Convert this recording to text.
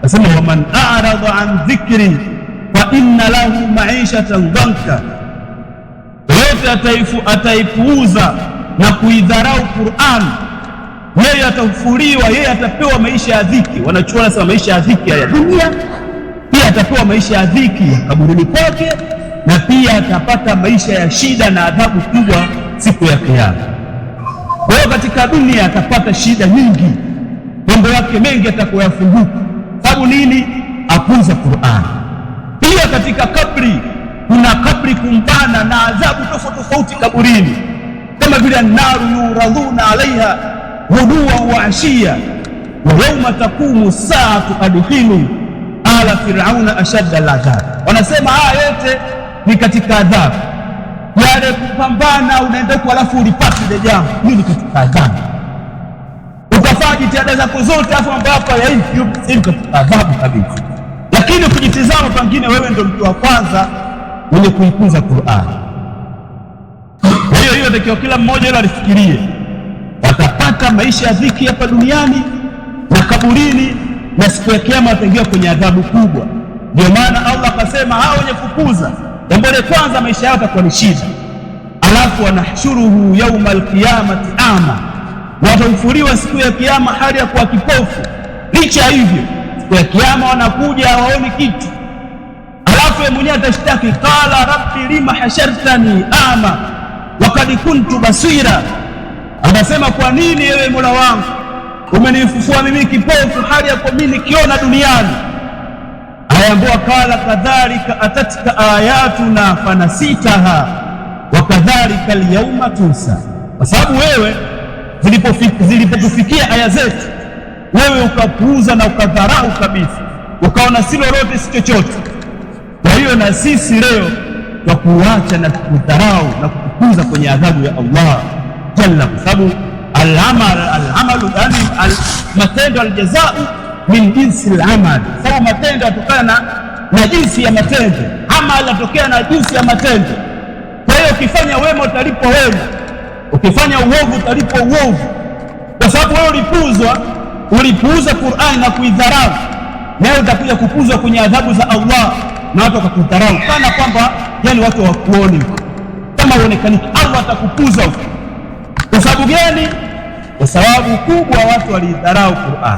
Asema waman a'rada an dhikri fa inna lahu ma'ishatan dhanka, yote ataipuuza na kuidharau Qur'an, yeye atafufuliwa, yeye atapewa maisha ya dhiki. Wanachuona sema maisha ya dhiki ya dunia, pia atapewa maisha ya dhiki ya kaburini kwake, na pia atapata maisha ya shida na adhabu kubwa siku ya Kiyama. Kwa hiyo katika dunia atapata shida nyingi, mambo yake mengi atakoyafunguka. Sababu nini? Apuuza Qur'an. Pia katika kabri, kuna kabri kumbana na adhabu tofauti tofauti kaburini, kama vile naru yuradhuna alaiha ghuduwan wa ashiya wa yawma taqumu saatu adkhilu ala fir'auna ashadda al'adhab. Wanasema haya yote ni katika adhabu, yale kupambana unaenda kwa alafu ulipata ile jambo, ni katika adhabu. Ukafanya jitihada zako zote afu mambo yako hayaendi, katika adhabu kabisa. Lakini ukijitizama pengine wewe ndio mtu wa kwanza mwenye kuipuuza Qur'an. Hiyo ndio kila mmoja ile alifikirie watapata maisha ya dhiki hapa duniani na kaburini, na siku ya Kiyama wataingia kwenye adhabu kubwa. Ndio maana Allah akasema hao wenye kupuuza jambo la kwanza maisha yao yatakuwa ni shida, alafu wanahshuruhu yauma alqiyamati ama, watafufuliwa siku ya Kiyama hali ya kuwa kipofu. Licha hivyo siku ya Kiyama wanakuja hawaoni kitu, alafu yeye mwenyewe atashtaki, qala rabbi lima hashartani ama wakad kuntu basira, anasema kwa nini ewe Mola wangu umenifufua mimi kipofu hali ya kuwa mimi nikiona duniani. Ayaambiwa qala kadhalika atatka ayatuna fanasitaha wa kadhalika alyawma tunsa, kwa sababu wewe zilipokufikia aya zetu wewe ukapuuza na ukadharau kabisa, ukaona si lolote si chochote. Kwa hiyo na sisi leo kwa kuacha na kudharau na kupuuza kwenye adhabu ya Allah jalla, kwa sababu al-amalu yani matendo aljazau min jinsi al-amal, sababu matendo yatokana na jinsi ya matendo, amal yatokea na jinsi ya matendo. Kwa hiyo ukifanya wema utalipwa wema, ukifanya uovu utalipwa uovu, kwa sababu wewe ulipuuza Qur'an na kuidharau, nawe utakuja kupuzwa kwenye adhabu za Allah na watu wakakudharau kana kwamba yani watu hawakuoni, kama uonekani. Allah atakupuza huko. Kwa sababu gani? Kwa sababu kubwa watu walidharau Qur'an.